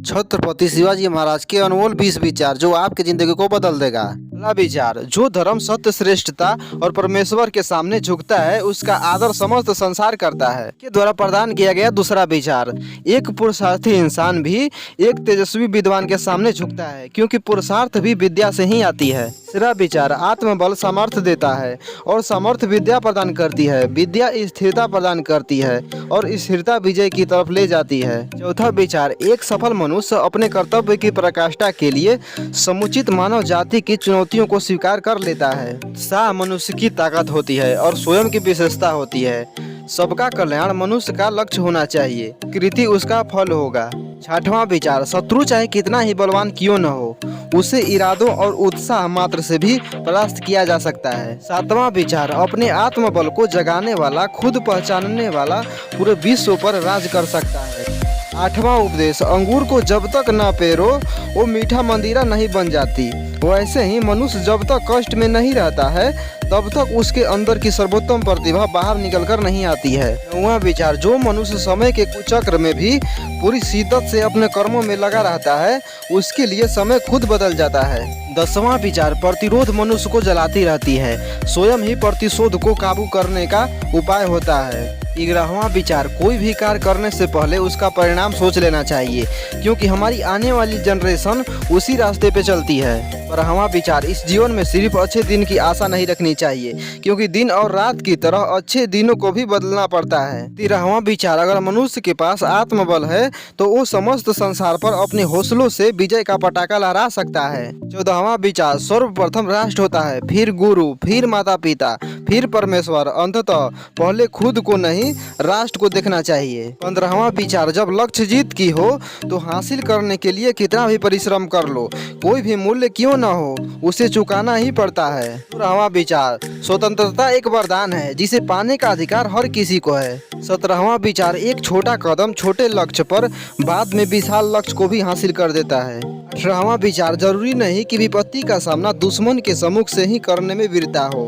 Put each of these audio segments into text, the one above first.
छत्रपति शिवाजी महाराज के अनमोल 20 विचार जो आपकी जिंदगी को बदल देगा। पहला विचार, जो धर्म सत्य, श्रेष्ठता और परमेश्वर के सामने झुकता है उसका आदर समस्त संसार करता है के द्वारा प्रदान किया गया। दूसरा विचार, एक पुरुषार्थी इंसान भी एक तेजस्वी विद्वान के सामने झुकता है क्योंकि पुरुषार्थ भी विद्या से ही आती है। तीसरा विचार, आत्मबल सामर्थ्य देता है और सामर्थ्य विद्या प्रदान करती है। विद्या स्थिरता प्रदान करती है और स्थिरता विजय की तरफ ले जाती है। चौथा विचार, एक सफल मनुष्य अपने कर्तव्य की पराकाष्ठा के लिए समुचित मानव जाति की चुनौतियों को स्वीकार कर लेता है। उत्साह मनुष्य की ताकत होती है और स्वयं की विशेषता होती है। सबका कल्याण मनुष्य का लक्ष्य होना चाहिए, कृति उसका फल होगा। छठवां विचार, शत्रु चाहे कितना ही बलवान क्यों न हो उसे इरादों और उत्साह मात्र से भी परास्त किया जा सकता है। सातवां विचार, अपने आत्मबल को जगाने वाला, खुद पहचानने वाला पूरे विश्व पर राज कर सकता है। आठवां उपदेश, अंगूर को जब तक न पेरो वो मीठा मंदिरा नहीं बन जाती। वैसे ही मनुष्य जब तक कष्ट में नहीं रहता है तब तक उसके अंदर की सर्वोत्तम प्रतिभा बाहर निकलकर नहीं आती है। नौवां विचार, जो मनुष्य समय के कुचक्र में भी पूरी शिद्दत से अपने कर्मों में लगा रहता है उसके लिए समय खुद बदल जाता है। 10वां विचार, प्रतिरोध मनुष्य को जलाती रहती है, स्वयं ही प्रतिशोध को काबू करने का उपाय होता है। 11वां विचार, कोई भी कार्य करने से पहले उसका परिणाम सोच लेना चाहिए क्योंकि हमारी आने वाली जनरेशन उसी रास्ते पे चलती है। 12वां विचार, इस जीवन में सिर्फ अच्छे दिन की आशा नहीं रखनी चाहिए क्योंकि दिन और रात की तरह अच्छे दिनों को भी बदलना पड़ता है। 13वां विचार, अगर मनुष्य के पास आत्मबल है तो वो समस्त संसार पर अपने हौसलों से विजय का पटाखा लहरा सकता है। 14वां विचार, सर्वप्रथम राष्ट्र होता है, फिर गुरु, फिर माता पिता, फिर परमेश्वर, अंततः पहले खुद को नहीं राष्ट्र को देखना चाहिए। 15वां विचार, जब लक्ष्य जीत की हो तो हासिल करने के लिए कितना भी परिश्रम कर लो, कोई भी मूल्य क्यों न हो उसे चुकाना ही पड़ता है। 16वां विचार, स्वतंत्रता एक वरदान है जिसे पाने का अधिकार हर किसी को है। 17वां विचार, एक छोटा कदम छोटे लक्ष्य पर बाद में विशाल लक्ष्य को भी हासिल कर देता है। 18वां विचार, जरूरी नहीं कि विपत्ति का सामना दुश्मन के सम्मुख से ही करने में वीरता हो,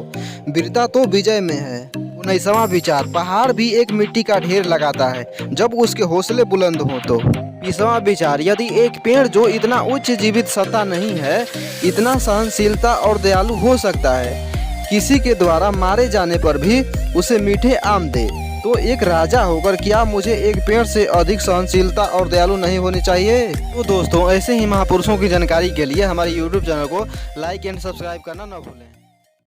वीरता तो विजय में है। 19वां विचार, पहाड़ भी एक मिट्टी का ढेर लगाता है जब उसके हौसले बुलंद हो तो। 20वां विचार, यदि एक पेड़ जो इतना उच्च जीवित सत्ता नहीं है इतना सहनशीलता और दयालु हो सकता है किसी के द्वारा मारे जाने पर भी उसे मीठे आम दे तो एक राजा होकर क्या मुझे एक पेड़ से अधिक सहनशीलता और दयालु नहीं होनी चाहिए। तो दोस्तों, ऐसे ही महापुरुषों की जानकारी के लिए हमारे YouTube चैनल को लाइक एंड सब्सक्राइब करना न भूलें।